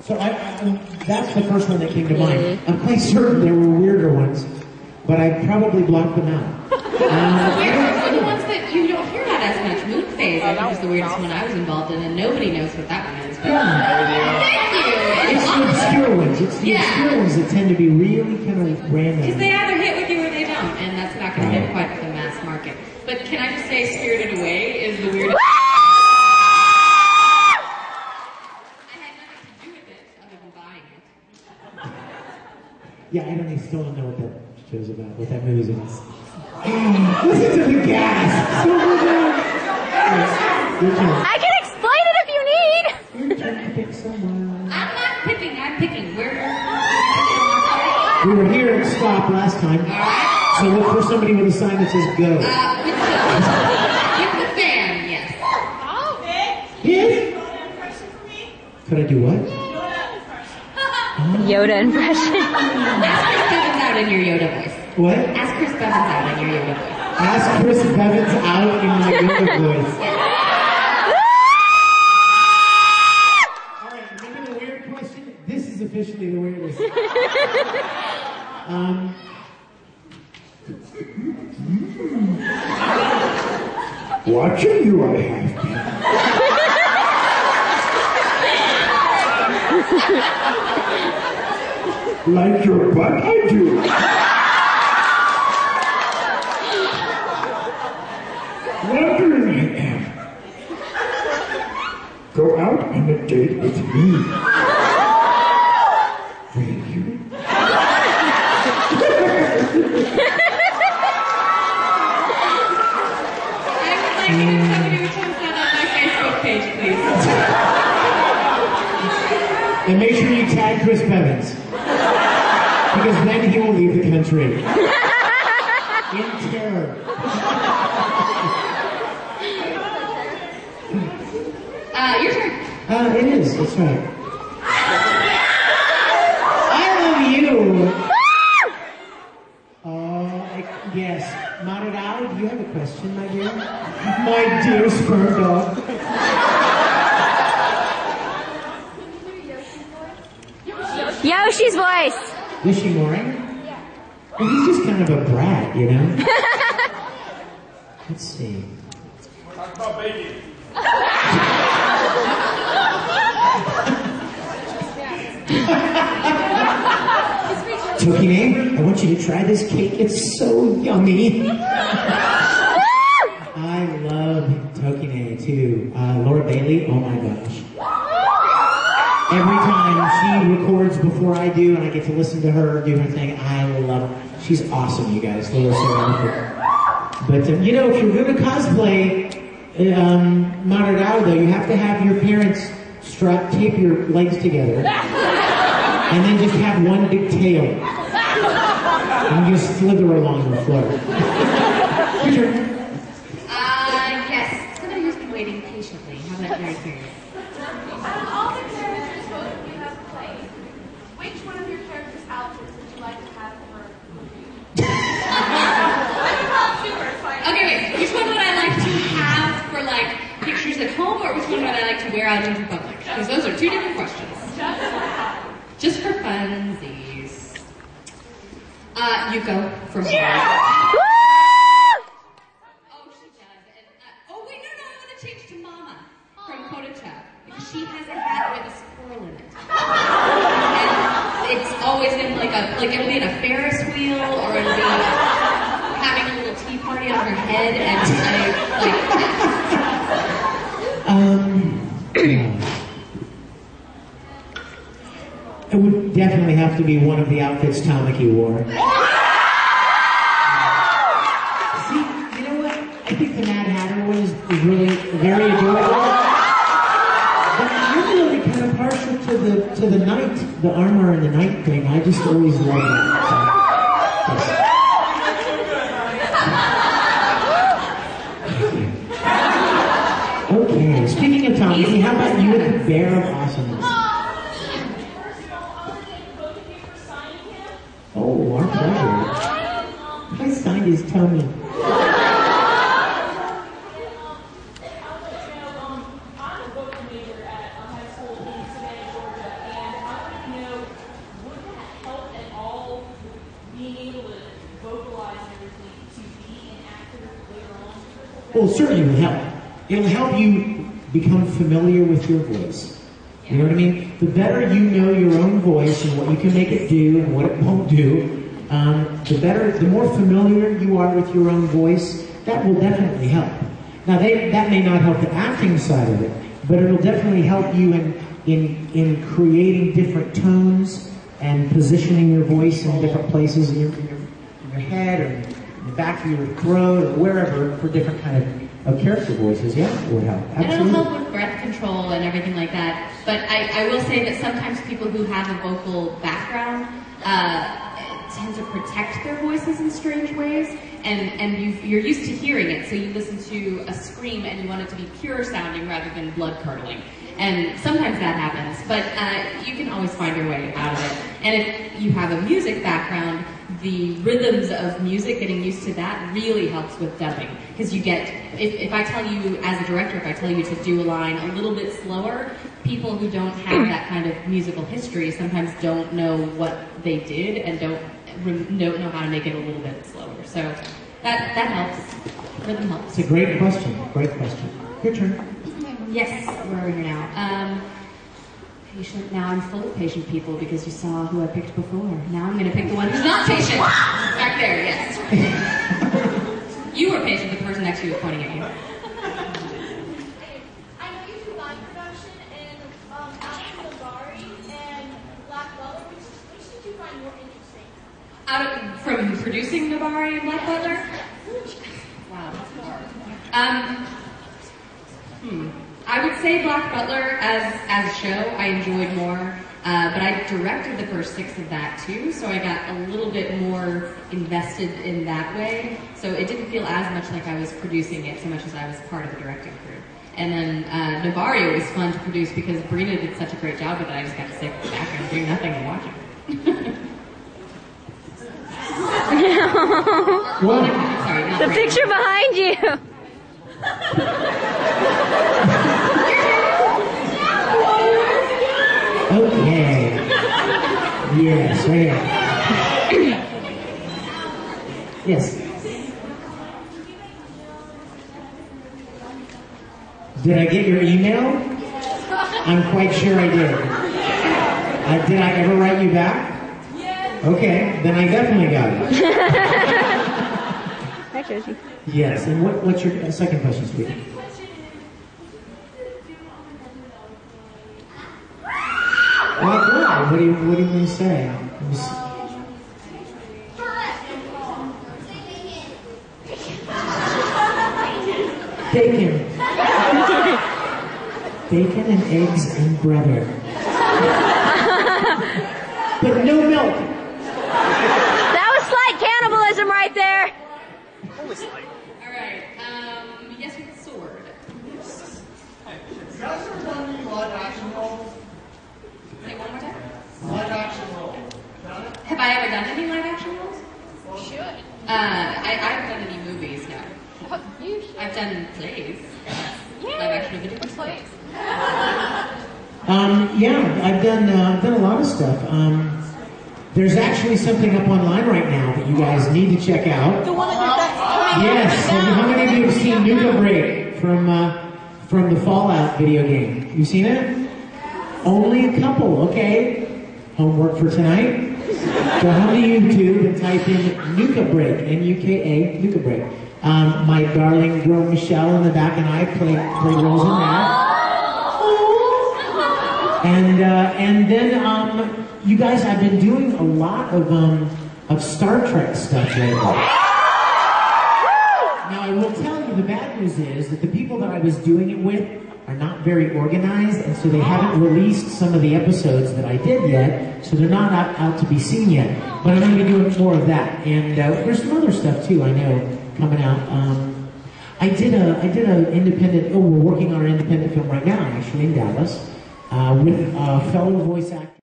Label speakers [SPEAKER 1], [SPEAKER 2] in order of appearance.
[SPEAKER 1] So that's the first one that came to mind. I'm quite certain there were weirder ones, but I probably blocked them out.
[SPEAKER 2] Weirder are the ones that you don't hear about as much. Moon phase, I think, was the weirdest one I was involved in, and nobody knows what that one is. But thank you.
[SPEAKER 1] It's the obscure ones. It's the obscure ones that tend to be really kind of random.
[SPEAKER 2] Because they either hit with you or they don't, and that's not going to hit quite the mass market. But can I just say, Spirited Away is the weirdest.
[SPEAKER 1] Yeah, I still don't know what that show's about, what that movie's about. Listen to the gas!
[SPEAKER 3] I can explain it if you need!
[SPEAKER 1] You're trying to pick someone.
[SPEAKER 2] I'm not picking, I'm picking.
[SPEAKER 1] We were here at Stop last time.
[SPEAKER 2] Alright.
[SPEAKER 1] So look for somebody with a sign that says go.
[SPEAKER 2] With the fan, yes.
[SPEAKER 3] Oh,
[SPEAKER 1] Yes? Could I do what?
[SPEAKER 3] Yoda impression.
[SPEAKER 2] Ask Chris Bevins out in your Yoda voice.
[SPEAKER 1] What?
[SPEAKER 2] Ask Chris Bevins out in your Yoda voice.
[SPEAKER 1] Ask Chris Bevins out in my Yoda voice. Alright, remember the weird question? This is officially the weirdest. Watching you, I have been. Like your butt, I do. Wondering I am. Go out on a date with me. Will you?
[SPEAKER 2] I would like you to somebody who posts that on my Facebook page, please.
[SPEAKER 1] And make sure you tag Chris Bevins. Because then he will leave the country. In terror.
[SPEAKER 2] Your turn.
[SPEAKER 1] It is, that's right. I love you. Yes. Maridao, do you have a question, my dear? My dear sperm dog.
[SPEAKER 3] Yoshi's voice.
[SPEAKER 1] Yoshimori? Yeah. Well, he's just kind of a brat, you know? Let's see.
[SPEAKER 4] Talk about baby.
[SPEAKER 1] Tokine, I want you to try this cake. It's so yummy. I love Tokine too. Laura Bailey, oh my gosh. Every time she records before I do and I get to listen to her do her thing, I love her. She's awesome, you guys. Laura's so wonderful. But, you know, if you're going to cosplay Maridao, though, you have to have your parents tape your legs together. And then just have one big tail. And just slither along the floor. Your turn.
[SPEAKER 2] Yes. Somebody who's been waiting patiently. How about Mary Karen?
[SPEAKER 5] All the characters both of you have played, which one of your characters' outfits would you like to have for a movie?
[SPEAKER 2] Okay, wait. Which one would I like to have for, like, pictures at home, or which one would I like to wear out into public? Because those are two different questions. Just for funsies. You go from here. Oh, she does. And, oh, wait, no, I want to change to Mama from Kodacha. Because she has a hat with a squirrel in it. And it's always in like it'll be in a Ferris wheel, or it'll be having a little tea party on her head, and
[SPEAKER 1] It would definitely have to be one of the outfits Tamaki wore. See, you know what? I think the Mad Hatter one is really very adorable. But I'm really kind of partial to the knight, the armor and the knight thing. I just always love that. Okay, speaking of Tamaki, how about you with the Bear of Awesomeness? Oh, our pleasure. I signed his tummy. Well, certainly will help. It'll help you become familiar with your voice. You know what I mean? The better you know your own voice and what you can make it do and what it won't do, the more familiar you are with your own voice, that will definitely help. Now, that may not help the acting side of it, but it'll definitely help you in creating different tones and positioning your voice in different places in your head or in the back of your throat or wherever for different kind of character voices. Yeah, it would help. Absolutely.
[SPEAKER 2] And it'll help with breath control and everything like that. But I will say that sometimes people who have a vocal background tend to protect their voices in strange ways, and you're used to hearing it, so you listen to a scream and you want it to be pure sounding rather than blood curdling. And sometimes that happens, but you can always find your way out of it. And if you have a music background, the rhythms of music, getting used to that really helps with dubbing. Because you get, if I tell you, as a director, if I tell you to do a line a little bit slower, people who don't have that kind of musical history sometimes don't know what they did and don't know how to make it a little bit slower. So that helps. Rhythm helps.
[SPEAKER 1] It's a great question. Great question. Your turn.
[SPEAKER 2] Yes, where are we here now? Patient. Now I'm full of patient people because you saw who I picked before. Now I'm going to pick the one who's not patient. Back there, yes. You were patient, the person next to you was pointing at you.
[SPEAKER 5] I know you do live production in Bari and Black Butler. Which did you find more interesting?
[SPEAKER 2] From producing Nabari and Black Butler? Wow, that's hard. I would say Black Butler as a show I enjoyed more, but I directed the first 6 of that too, so I got a little bit more invested in that way. So it didn't feel as much like I was producing it so much as I was part of the directing crew. And then Nabari was fun to produce because Brina did such a great job with it. I just got sick of the background doing nothing and watching. Sorry, not
[SPEAKER 3] The
[SPEAKER 2] Brina.
[SPEAKER 3] picture behind you.
[SPEAKER 1] Okay. Yes, right here. Yes. Did I get your email? I'm quite sure I did. Did I ever write you back?
[SPEAKER 5] Yes.
[SPEAKER 1] Okay, then I definitely got it.
[SPEAKER 3] Hi, Josie.
[SPEAKER 1] Yes, and what's your second question, sweetie? What do you want to say? Bacon. Bacon and eggs and butter. But no milk.
[SPEAKER 3] That was slight cannibalism right there.
[SPEAKER 2] Alright, yes with the sword.
[SPEAKER 4] You guys ever done any live action roles?
[SPEAKER 2] Say it one more time.
[SPEAKER 4] Live action roles. Done it?
[SPEAKER 2] Have I ever done any live action roles?
[SPEAKER 5] You should.
[SPEAKER 2] I haven't done any movies, no.
[SPEAKER 5] You should.
[SPEAKER 2] I've done plays.
[SPEAKER 5] Yeah.
[SPEAKER 2] Live action of a different
[SPEAKER 5] Plays.
[SPEAKER 1] Yeah, I've done a lot of stuff. There's actually something up online right now that you guys need to check out.
[SPEAKER 5] The one that's coming
[SPEAKER 1] Yes, how many of you have seen Nuka Break from the Fallout video game? You seen it? Only a couple, okay. Homework for tonight. Go home to YouTube and type in Nuka Break, N-U-K-A, Nuka Break. My darling girl Michelle in the back and I play roles in that. And then you guys, I've been doing a lot of Star Trek stuff lately. Now I will tell you, the bad news is that the people that I was doing it with are not very organized, and so they haven't released some of the episodes that I did yet, so they're not out to be seen yet. But I'm going to be doing more of that, and there's some other stuff too I know coming out. I did an independent. Oh, we're working on an independent film right now, actually in Dallas, with a fellow voice actor.